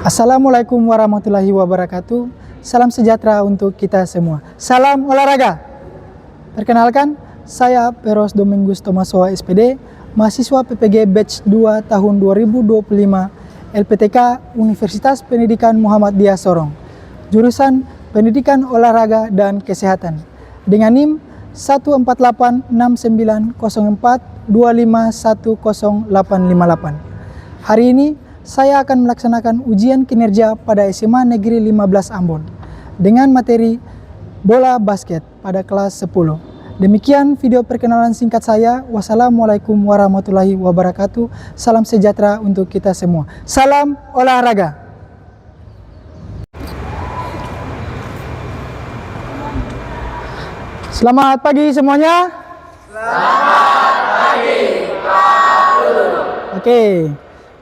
Assalamualaikum warahmatullahi wabarakatuh. Salam sejahtera untuk kita semua. Salam olahraga. Perkenalkan, saya Peros Domingus Tomasoa SPD, mahasiswa PPG Batch 2 tahun 2025 LPTK Universitas Pendidikan Muhammadiyah Sorong. Jurusan Pendidikan Olahraga dan Kesehatan. Dengan NIM 1486904251088. Hari ini saya akan melaksanakan ujian kinerja pada SMA Negeri 15 Ambon dengan materi bola basket pada kelas 10. Demikian video perkenalan singkat saya. Wassalamualaikum warahmatullahi wabarakatuh. Salam sejahtera untuk kita semua. Salam olahraga. Selamat pagi semuanya. Selamat pagi, Pak Guru. Oke.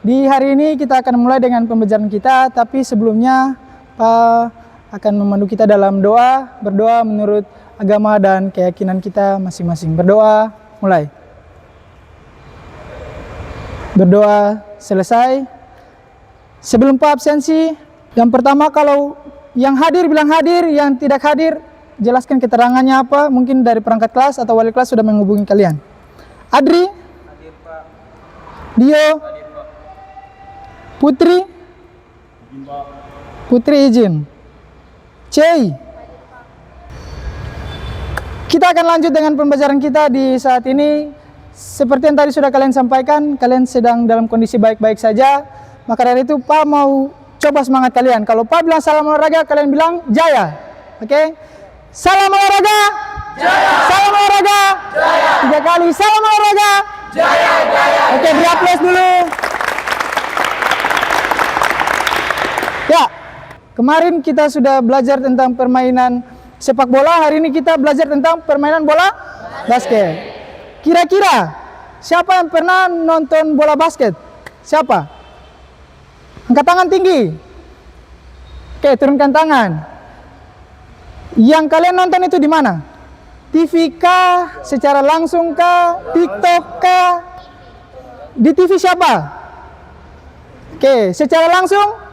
Di hari ini kita akan mulai dengan pembelajaran kita, tapi sebelumnya Pak akan memandu kita dalam doa, berdoa menurut agama dan keyakinan kita masing-masing. Berdoa, mulai. Berdoa selesai. Sebelum Pak absensi, yang pertama kalau yang hadir bilang hadir, yang tidak hadir jelaskan keterangannya apa, mungkin dari perangkat kelas atau wali kelas sudah menghubungi kalian. Adri? Hadir, Pak. Dio? Hadir, Pak. Putri? Izin, Pak. Putri izin. Cey. Kita akan lanjut dengan pembelajaran kita di saat ini. Seperti yang tadi sudah kalian sampaikan, kalian sedang dalam kondisi baik-baik saja. Maka dari itu Pak mau coba semangat kalian. Kalau Pak bilang salam olahraga, kalian bilang jaya. Oke? Salam olahraga. Jaya. Salam olahraga. Jaya. 3 kali salam olahraga. Jaya, jaya. Oke, beri aplaus dulu. Ya, kemarin kita sudah belajar tentang permainan sepak bola, hari ini kita belajar tentang permainan bola basket. Kira-kira siapa yang pernah nonton bola basket? Siapa? Angkat tangan tinggi. Oke, turunkan tangan. Yang kalian nonton itu di mana? TV kah? Secara langsung kah? TikTok kah? Di TV siapa? Oke, secara langsung?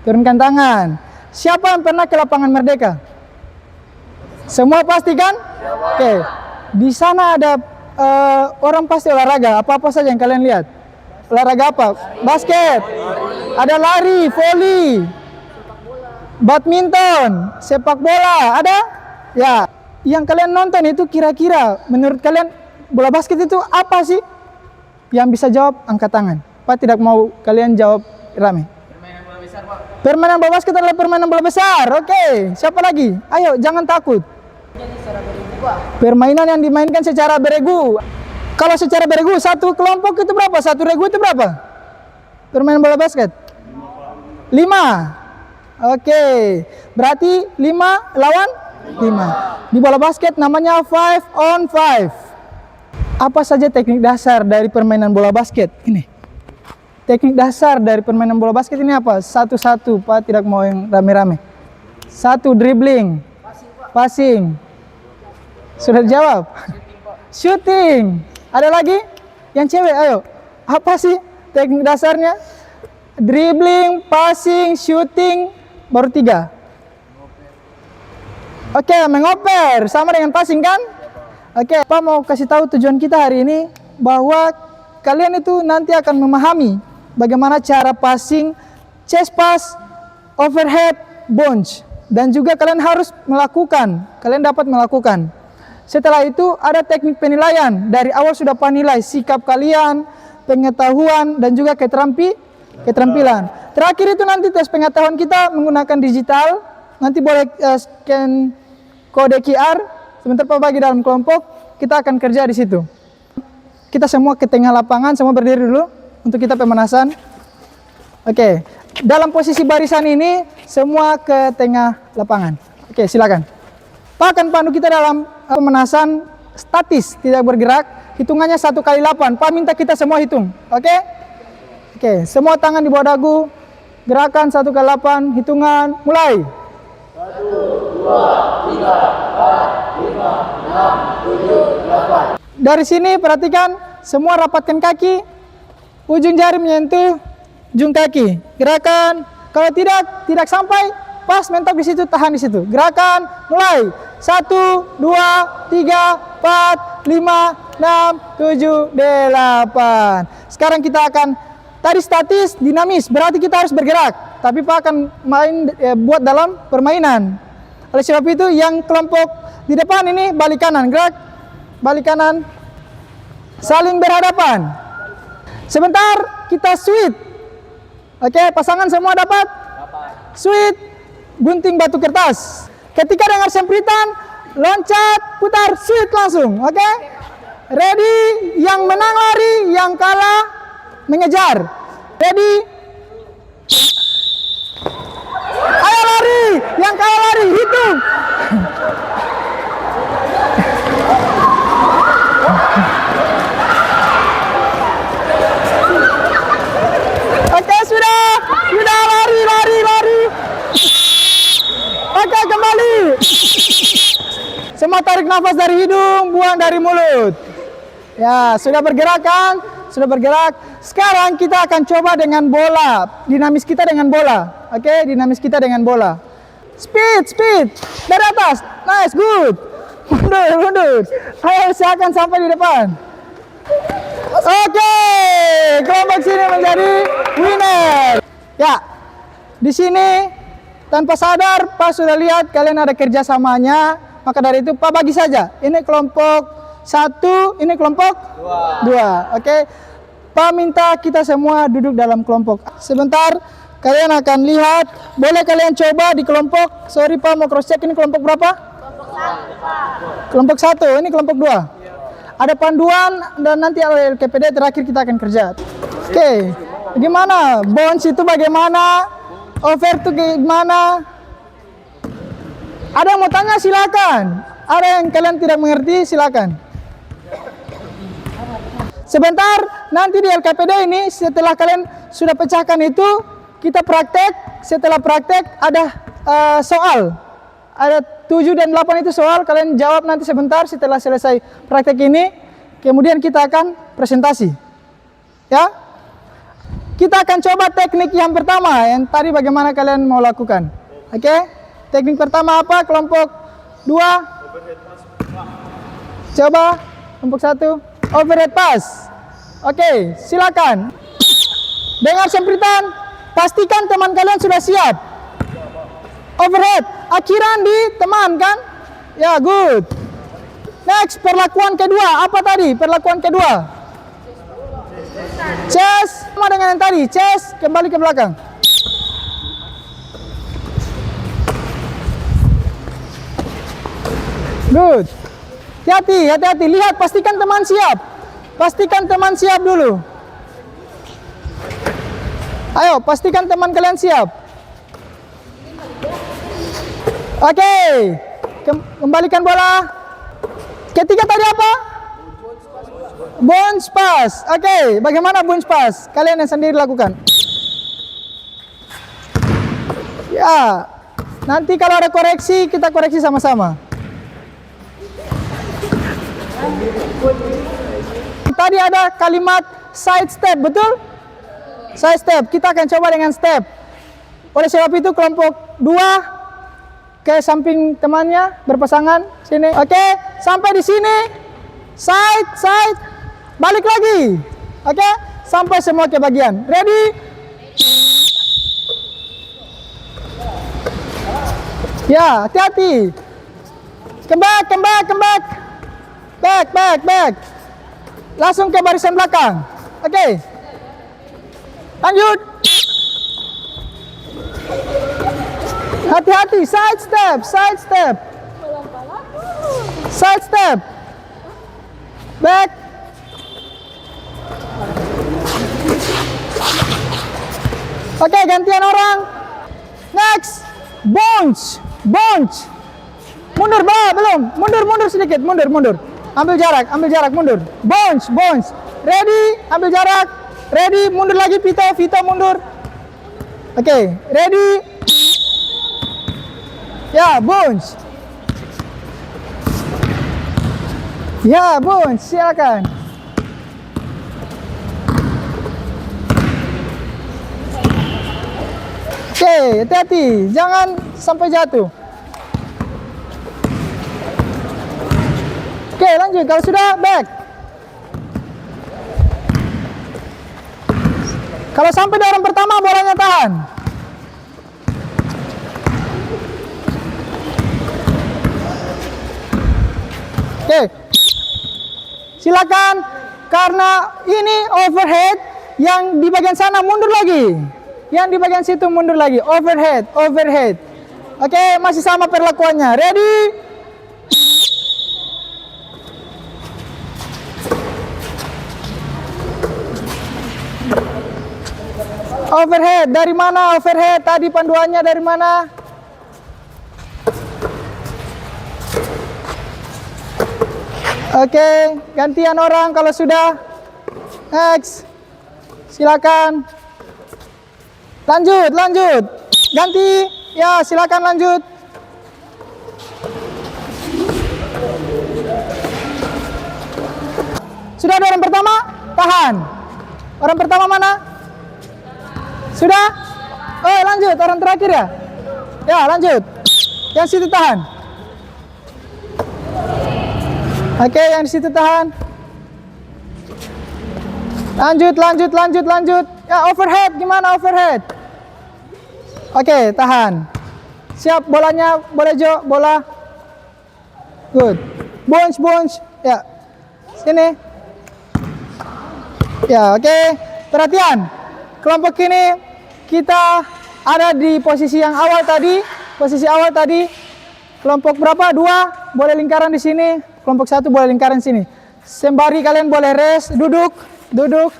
Turunkan tangan. Siapa yang pernah ke lapangan Merdeka? Semua pasti kan? Oke. Di sana ada orang pasti olahraga. Apa-apa saja yang kalian lihat? Olahraga apa? Basket. Ada lari, voli, badminton, sepak bola. Ada? Ya. Yang kalian nonton itu kira-kira menurut kalian bola basket itu apa sih? Yang bisa jawab angkat tangan. Pak tidak mau kalian jawab rame. Permainan bola besar, Pak. Permainan bola basket adalah permainan bola besar. Oke, siapa lagi? Ayo, jangan takut. Permainan yang dimainkan secara beregu. Kalau secara beregu, satu kelompok itu berapa? Satu regu itu berapa? Permainan bola basket? 5. Oke, berarti 5 lawan 5. Di bola basket namanya 5 on 5. Apa saja teknik dasar dari permainan bola basket? Ini. Teknik dasar dari permainan bola basket ini apa? Satu-satu, Pak tidak mau yang rame-rame. 1, dribbling. Passing. Sudah dijawab? Shooting. Ada lagi? Yang cewek, ayo. Apa sih teknik dasarnya? Dribbling, passing, shooting, baru 3. Oke, mengoper. Sama dengan passing kan? Oke, Pak mau kasih tahu tujuan kita hari ini bahwa kalian itu nanti akan memahami bagaimana cara passing, chest pass, overhead, bounce. Dan juga kalian harus melakukan, kalian dapat melakukan. Setelah itu ada teknik penilaian. Dari awal sudah penilai sikap kalian, pengetahuan, dan juga keterampilan. Terakhir itu nanti tes pengetahuan kita menggunakan digital. Nanti boleh scan kode QR. Sebentar Pak bagi dalam kelompok, kita akan kerja di situ. Kita semua ke tengah lapangan, semua berdiri dulu untuk kita pemanasan. Oke, dalam posisi barisan ini semua ke tengah lapangan. Oke, silakan. Pak akan pandu kita dalam pemanasan statis, tidak bergerak. Hitungannya 1 kali 8. Pak minta kita semua hitung. Oke? Oke, semua tangan di bawah dagu. Gerakan 1 kali 8. Hitungan, mulai. 1, 2, 3, 4, 5, 6, 7, 8. Dari sini perhatikan, semua rapatkan kaki. Ujung jari menyentuh ujung kaki. Gerakan. Kalau tidak sampai, pas mentok di situ, tahan di situ. Gerakan, mulai. 1, 2, 3, 4, 5, 6, 7, 8. Sekarang kita akan tadi statis, dinamis. Berarti kita harus bergerak. Tapi Pak akan buat dalam permainan. Oleh sebab itu, yang kelompok di depan ini balik kanan. Gerak, balik kanan. Saling berhadapan. Sebentar, kita sweet. Oke, pasangan semua dapat? Sweet, gunting batu kertas. Ketika dengar sempritan, loncat, putar, sweet langsung. Oke? Ready? Yang menang lari, yang kalah mengejar. Ready? Ayo lari, yang kalah lari, hitung. Oke, sudah lari. Oke, kembali. Semua tarik nafas dari hidung, buang dari mulut. Ya, sudah bergerak kan? Sudah bergerak. Sekarang kita akan coba dengan bola. Dinamis kita dengan bola. Oke, dinamis kita dengan bola. Speed. Dari atas. Nice, good. Mundur. Ayo, silakan sampai di depan. Oke, kelompok sini menjadi winner. Ya, di sini tanpa sadar Pak sudah lihat kalian ada kerjasamanya. Maka dari itu Pak bagi saja. Ini kelompok 1, ini kelompok 2. Oke, Pak minta kita semua duduk dalam kelompok. Sebentar, kalian akan lihat. Boleh kalian coba di kelompok. Sorry Pak, mau cross check. Ini kelompok berapa? Kelompok 1. Ini kelompok 2. Ada panduan dan nanti LKPD terakhir kita akan kerja. Oke, gimana? Bounce itu bagaimana? Over itu gimana? Ada yang mau tanya silakan. Ada yang kalian tidak mengerti silakan. Sebentar, nanti di LKPD ini setelah kalian sudah pecahkan itu, kita praktek. Setelah praktek ada soal. Ada 7 dan 8 itu soal, kalian jawab nanti sebentar setelah selesai praktek ini. Kemudian kita akan presentasi. Ya. Kita akan coba teknik yang pertama, yang tadi bagaimana kalian mau lakukan. Oke? Teknik pertama apa? Kelompok 2. Coba kelompok 1. Overhead pass. Oke, silakan. Dengar sempritan, pastikan teman kalian sudah siap. Overhead, akhiran di teman kan? Ya, good. Next, perlakuan kedua. Apa tadi? Perlakuan kedua. Chest, sama dengan yang tadi. Chest, kembali ke belakang. Good. Hati-hati. Lihat, pastikan teman siap. Pastikan teman siap dulu. Ayo, pastikan teman kalian siap. Oke, kembalikan bola. Ketiga tadi apa? Bounce pass. Oke, bagaimana bounce pass? Kalian yang sendiri lakukan. Ya, nanti kalau ada koreksi, kita koreksi sama-sama. Tadi ada kalimat side step, betul? Side step, kita akan coba dengan step. Oleh sebab itu kelompok 2 ke samping temannya berpasangan sini. Oke, sampai di sini. Side. Balik lagi. Oke, sampai semua ke bagian. Ready? Ya, hati-hati. Come back. Back. Langsung ke barisan belakang. Oke. Lanjut. Hati-hati, side step. Back. Oke, gantian orang. Next, bounce. Mundur, belum. Mundur sedikit, mundur. Ambil jarak, mundur. Bounce. Ready, ambil jarak. Ready, mundur lagi, Vito mundur. Oke, ready. Ya, bounce. Silakan. Oke, hati-hati, jangan sampai jatuh. Oke, lanjut. Kalau sudah, back. Kalau sampai di orang pertama, bolanya tahan. Oke, silakan. Karena ini overhead, yang di bagian sana mundur lagi. Yang di bagian situ mundur lagi. Overhead, overhead. Oke, masih sama perlakuannya. Ready? Overhead, dari mana overhead? Tadi panduannya dari mana? Oke, gantian orang kalau sudah. Next. Silakan. Lanjut, lanjut. Ganti. Ya, silakan lanjut. Sudah ada orang pertama? Tahan. Orang pertama mana? Sudah? Oh, lanjut. Orang terakhir ya? Ya, lanjut. Yang situ tahan. Oke, yang di situ tahan. Lanjut, lanjut, lanjut, lanjut. Ya, overhead. Gimana overhead? Oke, tahan. Siap, bolanya. Boleh, Jo. Bola. Good. Bounce, bounce. Ya. Sini. Ya, oke. Perhatian. Kelompok ini kita ada di posisi yang awal tadi. Posisi awal tadi. Kelompok berapa? 2. Boleh lingkaran di sini. Kelompok 1 boleh lingkaran sini. Sembari kalian boleh rest, duduk, duduk,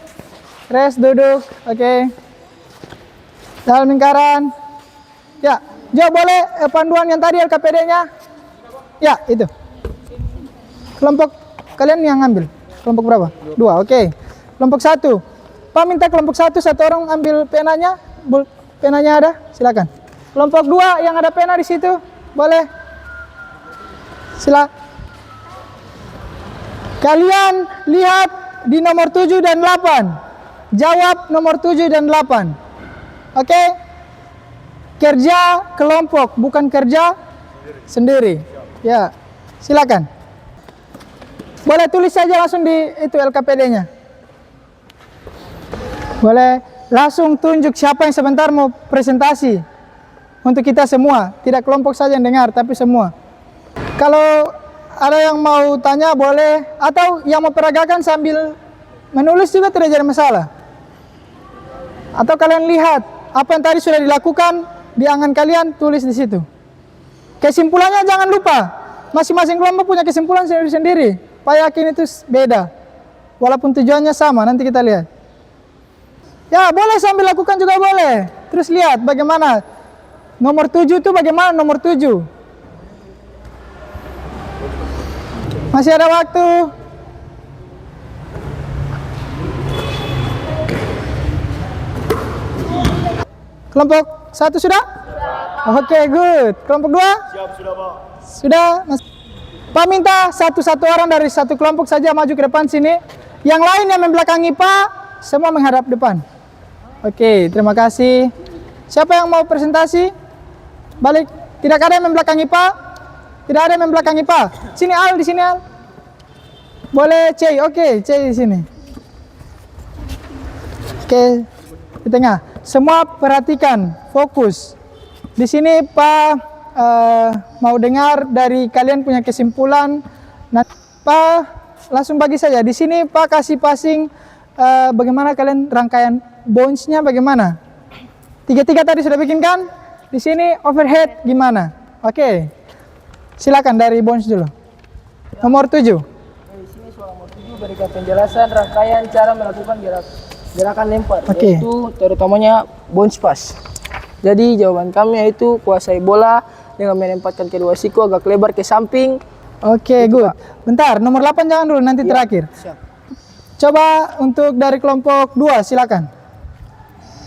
rest, duduk. Oke. Dalam lingkaran. Ya, Jo boleh panduan yang tadi LKPD-nya. Ya, itu. Kelompok kalian yang ambil. Kelompok berapa? 2. Oke. Kelompok 1. Pak minta kelompok 1 satu orang ambil penanya. Penanya ada? Silakan. Kelompok 2 yang ada pena di situ, boleh. Silakan. Kalian lihat di nomor 7 dan 8. Jawab nomor 7 dan 8. Oke? Kerja kelompok, bukan kerja sendiri. Ya, silakan. Boleh tulis saja langsung di itu LKPD-nya. Boleh langsung tunjuk siapa yang sebentar mau presentasi. Untuk kita semua, tidak kelompok saja yang dengar, tapi semua. Kalau ada yang mau tanya boleh, atau yang mau peragakan sambil menulis juga tidak jadi masalah. Atau kalian lihat apa yang tadi sudah dilakukan di angan kalian, tulis di situ. Kesimpulannya jangan lupa, masing-masing kelompok punya kesimpulan sendiri-sendiri. Pak yakin itu beda, walaupun tujuannya sama. Nanti kita lihat. Ya boleh sambil lakukan juga boleh. Terus lihat bagaimana nomor 7 itu bagaimana nomor 7. Masih ada waktu. Kelompok 1 sudah? Oke, good. Kelompok 2? Siap, sudah Pak. Sudah. Pak minta satu-satu orang dari satu kelompok saja maju ke depan sini. Yang lain yang membelakangi Pak, semua menghadap depan. Oke, terima kasih. Siapa yang mau presentasi? Balik. Tidak ada yang membelakangi Pak? Tidak ada yang membelakangi Pak. Sini Al, di sini Al. Boleh C, oke, C di sini. Oke, di tengah. Semua perhatikan, fokus. Di sini Pak mau dengar dari kalian punya kesimpulan. Nah, Pak langsung bagi saja. Di sini Pak kasih passing bagaimana kalian rangkaian bounce-nya bagaimana. Tiga-tiga tadi sudah bikin kan? Di sini overhead gimana? Oke. Silakan dari bounce dulu. Nomor 7. Di sini soal nomor 7 berikan penjelasan rangkaian cara melakukan gerakan lempar, yaitu terutamanya bounce pass. Jadi jawaban kami yaitu kuasai bola dengan menempatkan kedua siku agak lebar ke samping. Oke, good. Bentar, nomor 8 jangan dulu, nanti terakhir. Siap. Coba untuk dari kelompok 2, silakan.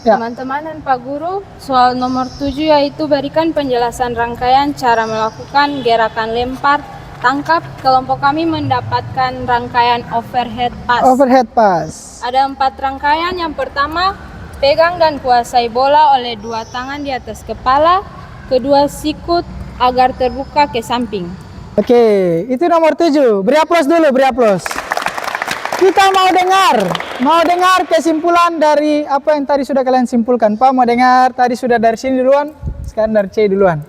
Ya. Teman-teman dan Pak Guru, soal nomor 7 yaitu berikan penjelasan rangkaian cara melakukan gerakan lempar, tangkap. Kelompok kami mendapatkan rangkaian overhead pass. Overhead pass. Ada 4 rangkaian. Yang pertama, pegang dan kuasai bola oleh dua tangan di atas kepala, kedua sikut agar terbuka ke samping. Oke, itu nomor 7. Beri aplaus dulu, beri aplaus. Kita mau dengar kesimpulan dari apa yang tadi sudah kalian simpulkan. Pak mau dengar, tadi sudah dari sini duluan, sekarang dari C duluan.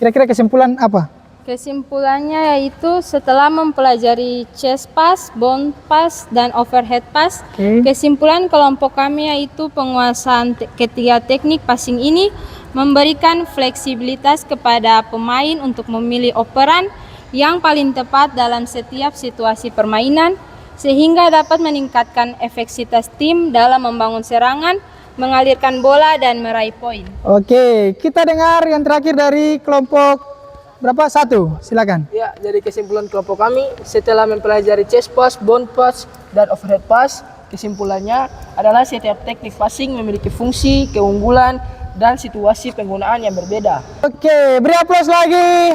Kira-kira kesimpulan apa? Kesimpulannya yaitu setelah mempelajari chest pass, bounce pass, dan overhead pass, kesimpulan kelompok kami yaitu penguasaan ketiga teknik passing ini memberikan fleksibilitas kepada pemain untuk memilih operan yang paling tepat dalam setiap situasi permainan, sehingga dapat meningkatkan efektivitas tim dalam membangun serangan, mengalirkan bola, dan meraih poin. Oke, kita dengar yang terakhir dari kelompok berapa? 1, silakan. Ya, jadi kesimpulan kelompok kami setelah mempelajari chest pass, bounce pass, dan overhead pass, kesimpulannya adalah setiap teknik passing memiliki fungsi, keunggulan, dan situasi penggunaan yang berbeda. Oke, beri aplaus lagi.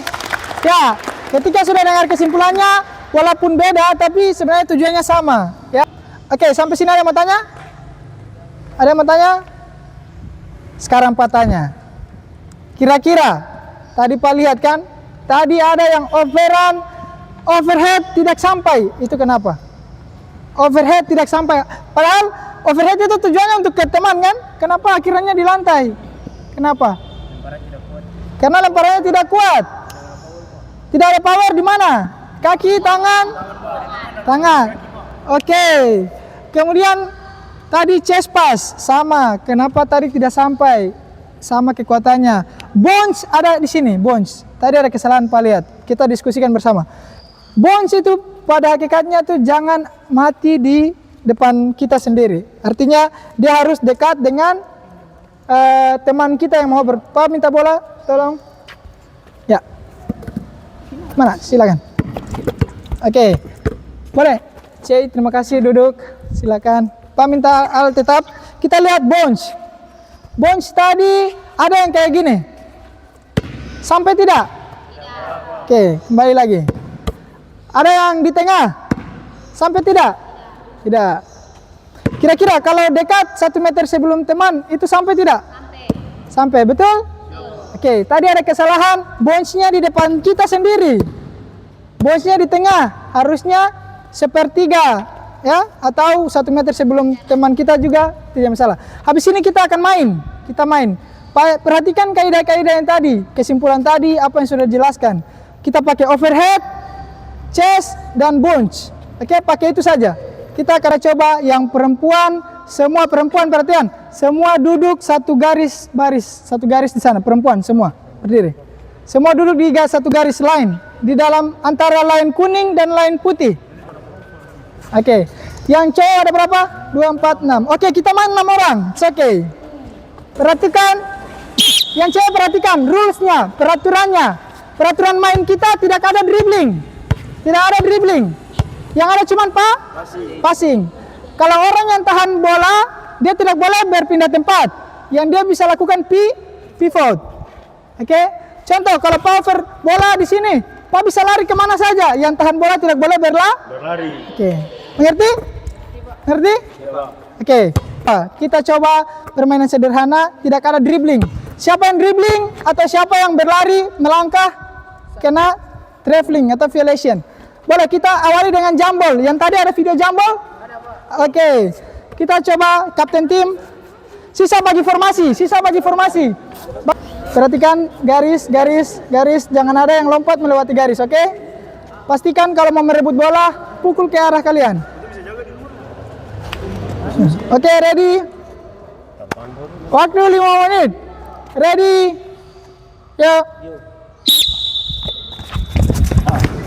Ya, ketika sudah dengar kesimpulannya, walaupun beda, tapi sebenarnya tujuannya sama. Ya, oke, sampai sini ada yang mau tanya? Ada yang mau tanya? Sekarang Pak tanya. Kira-kira, tadi Pak lihat kan? Tadi ada yang overhead tidak sampai. Itu kenapa? Overhead tidak sampai. Padahal overhead itu tujuannya untuk ke teman kan? Kenapa akhirnya di lantai? Kenapa? Karena lemparannya tidak kuat. Tidak ada power di mana? Kaki, tangan? Tangan. Oke. Kemudian tadi chest pass sama. Kenapa tadi tidak sampai? Sama kekuatannya. Bounce ada di sini, bounce. Tadi ada kesalahan Pak lihat. Kita diskusikan bersama. Bounce itu pada hakikatnya tuh jangan mati di depan kita sendiri. Artinya dia harus dekat dengan teman kita yang mau Pak minta bola, tolong. Ya. Mana? Silakan. Oke. Boleh. C, terima kasih duduk. Silakan. Pak minta alat tetap. Kita lihat bounce. Bounce tadi ada yang kayak gini. Sampai tidak? Tidak. Oke, kembali lagi. Ada yang di tengah? Sampai tidak? Tidak. Kira-kira kalau dekat 1 meter sebelum teman itu sampai tidak? Sampai, betul? Oke, tadi ada kesalahan. Bounce-nya di depan kita sendiri. Bounce-nya di tengah. Harusnya sepertiga, ya, atau 1 meter sebelum teman kita juga tidak masalah. Habis ini kita akan main. Kita main. Perhatikan kaidah-kaidah yang tadi, kesimpulan tadi, apa yang sudah dijelaskan. Kita pakai overhead, chest, dan bounce. Oke, pakai itu saja. Kita akan coba yang perempuan, semua perempuan perhatian, semua duduk satu garis di sana, perempuan semua berdiri. Semua duduk di satu garis line, di dalam antara line kuning dan line putih. Oke, yang cowok ada berapa? 2, 4, 6. Oke, kita main 6 orang. It's okay. Perhatikan, yang cewek perhatikan rules-nya, peraturannya. Peraturan main kita tidak ada dribbling. Tidak ada dribbling. Yang ada cuma passing. Kalau orang yang tahan bola, dia tidak boleh berpindah tempat. Yang dia bisa lakukan pivot. Oke? Contoh, kalau power bola di sini, Pak bisa lari kemana saja. Yang tahan bola tidak boleh berlari. Oke. Mengerti? Ngerti? Oke. Kita coba permainan sederhana, tidak ada dribbling. Siapa yang dribbling atau siapa yang berlari, melangkah, kena traveling atau violation. Boleh kita awali dengan jambol. Yang tadi ada video jambol? Oke. Kita coba kapten tim. Sisa bagi formasi. Perhatikan garis. Jangan ada yang lompat melewati garis, oke? Pastikan kalau mau merebut bola, pukul ke arah kalian. Oke, ready? Waktu 5 menit. Ready? Yuk.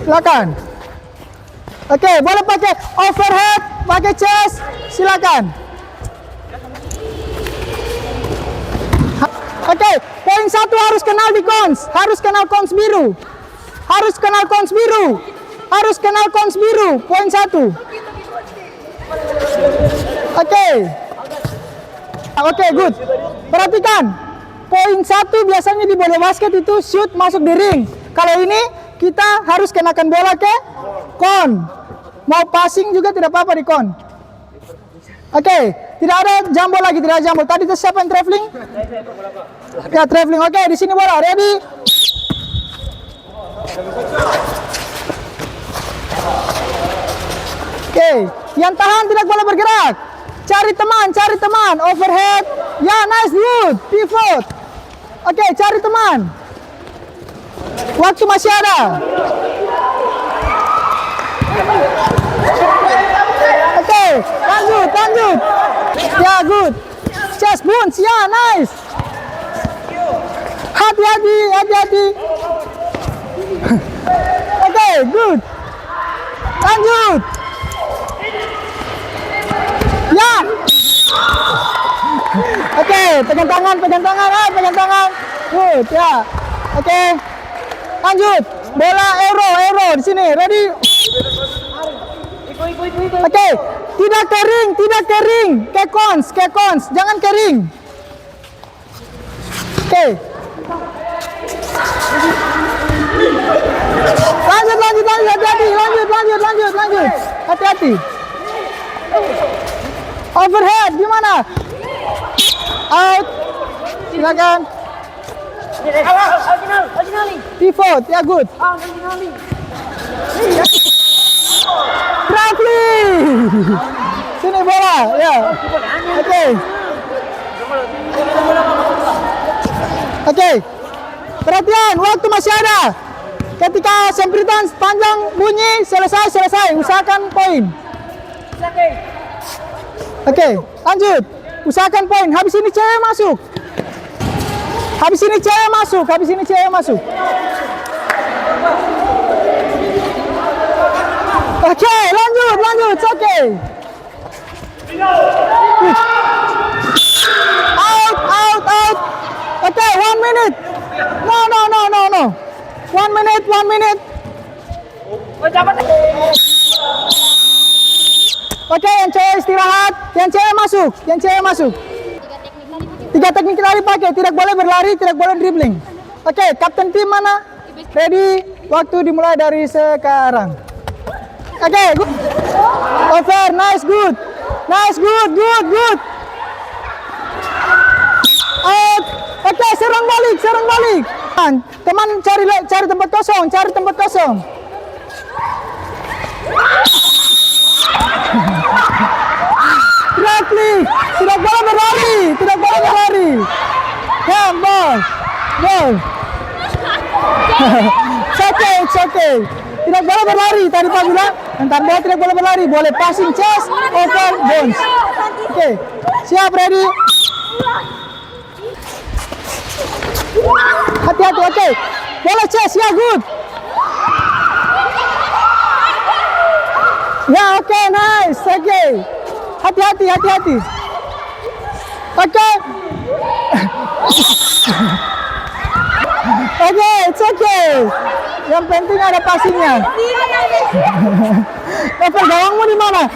Silakan. Oke, boleh pakai overhead, pakai chest, silakan. Oke, poin 1 harus kenal di cons, harus kenal cons biru. Poin 1. Oke, good. Perhatikan, poin 1 biasanya di bola basket itu shoot masuk di ring. Kalau ini kita harus kenakan bola ke kon. Mau passing juga tidak apa-apa di kon. Oke, tidak ada jumbo lagi, tidak ada jumbo. Tadi itu siapa yang traveling? Ya, traveling. Oke, di sini bola. Ready? Oke, yang tahan tidak boleh bergerak. Cari teman. Overhead. Ya, nice, good. Pivot. Oke, cari teman. Waktu masih ada. Oke, lanjut. Ya, good. Chest bounce, ya, nice. Hati-hati. Oke, good. Lanjut. Ya. Oke, pegang tangan. Good, ya. Oke. Lanjut. Bola arrow di sini. Ready? Oke. Tidak kering. Kekons. Jangan kering. Oke. Lanjut. Hati-hati. Overhead gimana? Out. Silakan. Pivot, ya good. Traveling. Sini bola, ya. Oke. Perhatian, waktu masih ada. Ketika sempritan panjang bunyi, selesai. Usahakan poin. Oke, lanjut. Usahakan poin. Habis ini cewek masuk. Oke, lanjut. Oke. Out. Oke, 1 minute. No. 1 minute. Oke, yang cewek istirahat, yang cewek masuk. 3 teknik tadi pakai, tidak boleh berlari, tidak boleh dribbling. Oke, kapten tim mana? Ready? Waktu dimulai dari sekarang. Oke, good. Over, nice, good. Out. Oke, serang balik. Teman cari tempat kosong. Traveling, tidak boleh berlari. Ya, ball. It's okay. Tidak boleh berlari. Tadi Pak bilang, entar bola tidak boleh berlari. Boleh passing chest, over, bounce. Oke, siap, ready? Hati-hati, oke. Bola chest, ya, good. Ya, oke, nice. Oke. Hati-hati. Oke. Oke, it's okay. Yang penting ada passingnya. Level gawangmu di mana?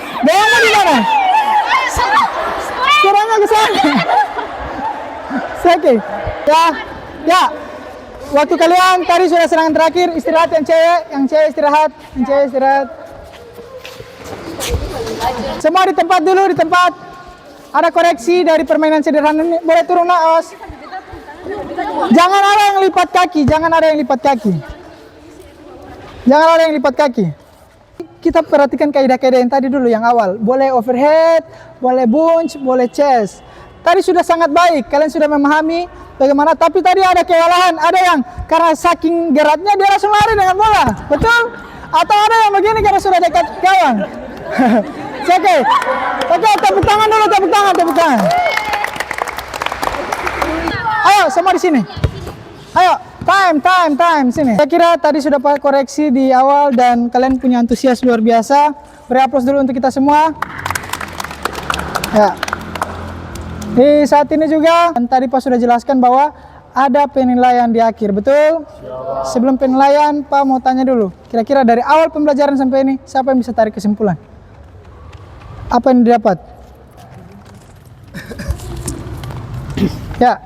Serangnya ke sana. Oke. Ya. Waktu kalian tadi sudah serangan terakhir, istirahat yang cewek istirahat. Semua di tempat dulu, Ada koreksi dari permainan sederhana ini. Boleh turun naos. Jangan ada yang lipat kaki. Kita perhatikan kaidah-kaidah yang tadi dulu yang awal. Boleh overhead, boleh bunch, boleh chest. Tadi sudah sangat baik, kalian sudah memahami bagaimana. Tapi tadi ada kewalahan, ada yang karena saking geraknya dia langsung lari dengan bola, betul? Atau ada yang begini karena sudah dekat kawan. Oke, tepuk tangan dulu, tepuk tangan. Ayo, semua di sini. Ayo, time, sini. Saya kira tadi sudah pakai koreksi di awal dan kalian punya antusias luar biasa. Beri aplaus dulu untuk kita semua. Ya. Di saat ini juga, tadi Pak sudah jelaskan bahwa ada penilaian di akhir, betul? Sebelum penilaian, Pak mau tanya dulu. Kira-kira dari awal pembelajaran sampai ini, siapa yang bisa tarik kesimpulan? Apa yang didapat? Ya.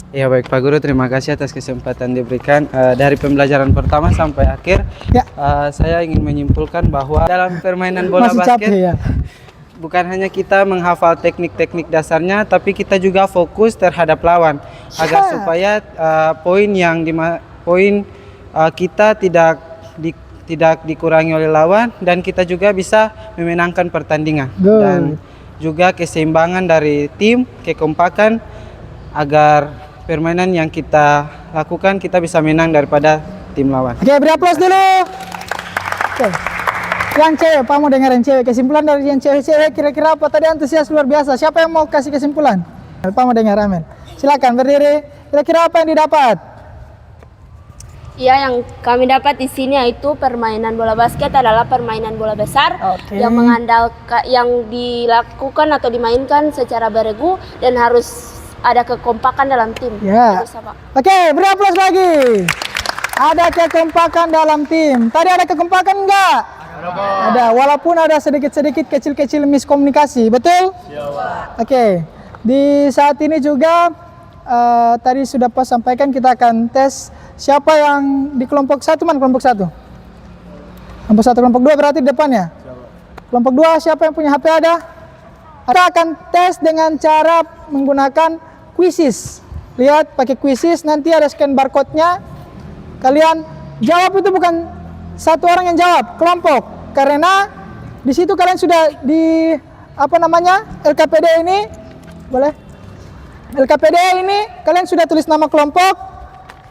Ya baik Pak Guru, terima kasih atas kesempatan diberikan. Dari pembelajaran pertama sampai akhir, Ya. saya ingin menyimpulkan bahwa dalam permainan bola Masih basket, capek, ya. bukan hanya kita menghafal teknik-teknik dasarnya, tapi kita juga fokus terhadap lawan agar supaya kita tidak dikurangi oleh lawan dan kita juga bisa memenangkan pertandingan. Good. Dan juga keseimbangan dari tim, kekompakan agar permainan yang kita lakukan kita bisa menang daripada tim lawan. Oke, beri aplaus dulu. Oke. Yang cewek, Pak mau dengerin cewek. Kesimpulan dari yang cewek-cewek kira-kira apa tadi? Antusias luar biasa. Siapa yang mau kasih kesimpulan? Pak mau dengar, Amel. Silakan berdiri. Kira-kira apa yang didapat? Ya, yang kami dapat di sini yaitu permainan bola basket adalah permainan bola besar yang mengandalkan, yang dilakukan atau dimainkan secara beregu dan harus ada kekompakan dalam tim. Ya. Oke, beri aplaus lagi. Ada kekompakan dalam tim. Tadi ada kekompakan enggak? Ada, walaupun ada sedikit-sedikit kecil-kecil miskomunikasi, betul? Oke, di saat ini juga tadi sudah pas sampaikan kita akan tes siapa yang di kelompok 1, kelompok 1? Kelompok 1, kelompok 2 berarti di depannya? Kelompok 2 siapa yang punya HP ada? Kita akan tes dengan cara menggunakan quizzes. Lihat pakai quizzes, nanti ada scan barcode-nya. Kalian jawab itu bukan satu orang yang jawab, kelompok. Karena di situ kalian sudah di LKPD ini, boleh? LKPD ini kalian sudah tulis nama kelompok.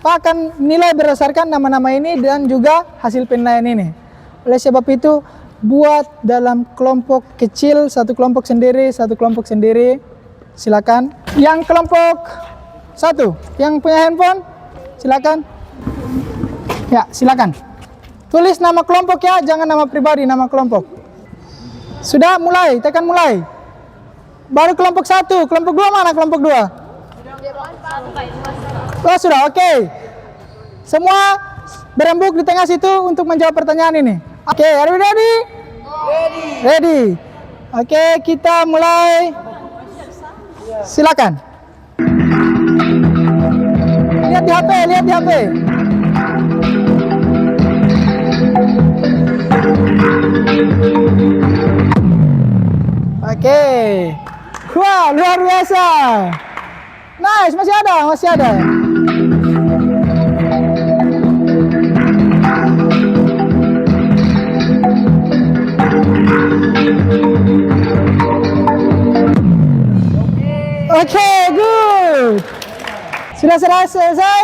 Pak akan nilai berdasarkan nama-nama ini dan juga hasil penilaian ini. Oleh sebab itu, buat dalam kelompok kecil, satu kelompok sendiri. Silakan. Yang kelompok 1, yang punya handphone, silakan. Ya, silakan. Tulis nama kelompok ya, jangan nama pribadi, nama kelompok. Sudah mulai, tekan mulai. Baru kelompok 1, kelompok 2 mana kelompok 2? Oh sudah, oke. Semua berembuk di tengah situ untuk menjawab pertanyaan ini. Oke, are you ready? Ready. Oke, kita mulai. Silakan. Lihat di HP, lihat di HP. Oke. Wah, luar biasa. Nice, masih ada. Oke, good. Sudah selesai?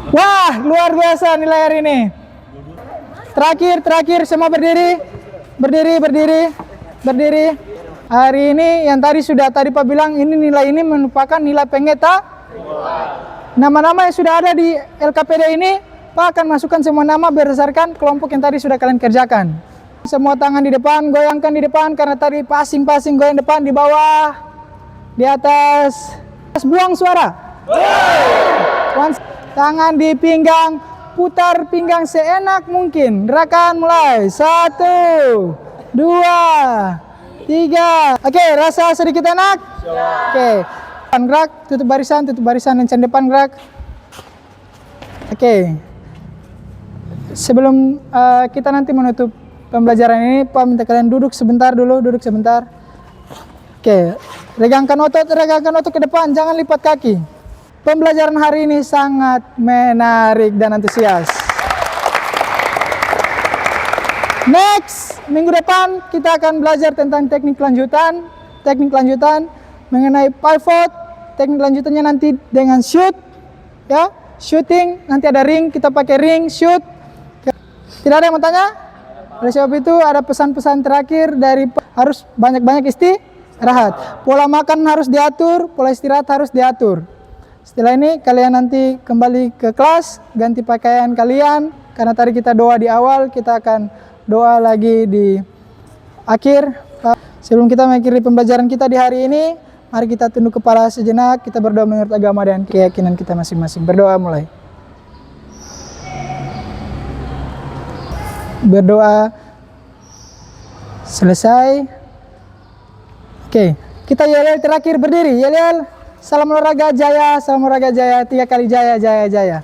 Wah, luar biasa nilai hari ini. Terakhir, semua berdiri. Hari ini yang tadi Pak bilang ini nilai ini merupakan nilai pengeta. Nama-nama yang sudah ada di LKPD ini, Pak akan masukkan semua nama berdasarkan kelompok yang tadi sudah kalian kerjakan. Semua tangan di depan, goyangkan di depan karena tadi pasing-pasing goyang depan, di bawah, di atas. Buang suara. Tangan di pinggang, putar pinggang seenak mungkin. Gerakan mulai. 1, 2, 3. Oke, rasa sedikit enak? Oke. Gerak, tutup barisan yang depan gerak. Oke. Sebelum kita nanti menutup pembelajaran ini, Pak minta kalian duduk sebentar. Oke. Regangkan otot ke depan, jangan lipat kaki. Pembelajaran hari ini sangat menarik dan antusias. Next, minggu depan kita akan belajar tentang teknik lanjutan mengenai pivot. Teknik lanjutannya nanti dengan shoot, ya, shooting. Nanti ada ring, kita pakai ring, shoot. Tidak ada yang mau tanya? Oleh sebab itu ada pesan-pesan terakhir dari harus banyak-banyak istirahat. Pola makan harus diatur, pola istirahat harus diatur. Setelah ini kalian nanti kembali ke kelas, ganti pakaian kalian. Karena tadi kita doa di awal, kita akan doa lagi di akhir. Sebelum kita mengakhiri pembelajaran kita di hari ini, mari kita tunduk kepala sejenak, kita berdoa menurut agama dan keyakinan kita masing-masing. Berdoa mulai. Berdoa selesai. Oke, kita yel-yel terakhir berdiri. Yel-yel, salam olahraga jaya, 3 kali jaya.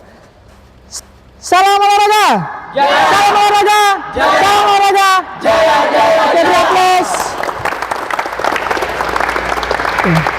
Salam olahraga. Salam olahraga. Salam olahraga. Oke, di aplaus. Oke.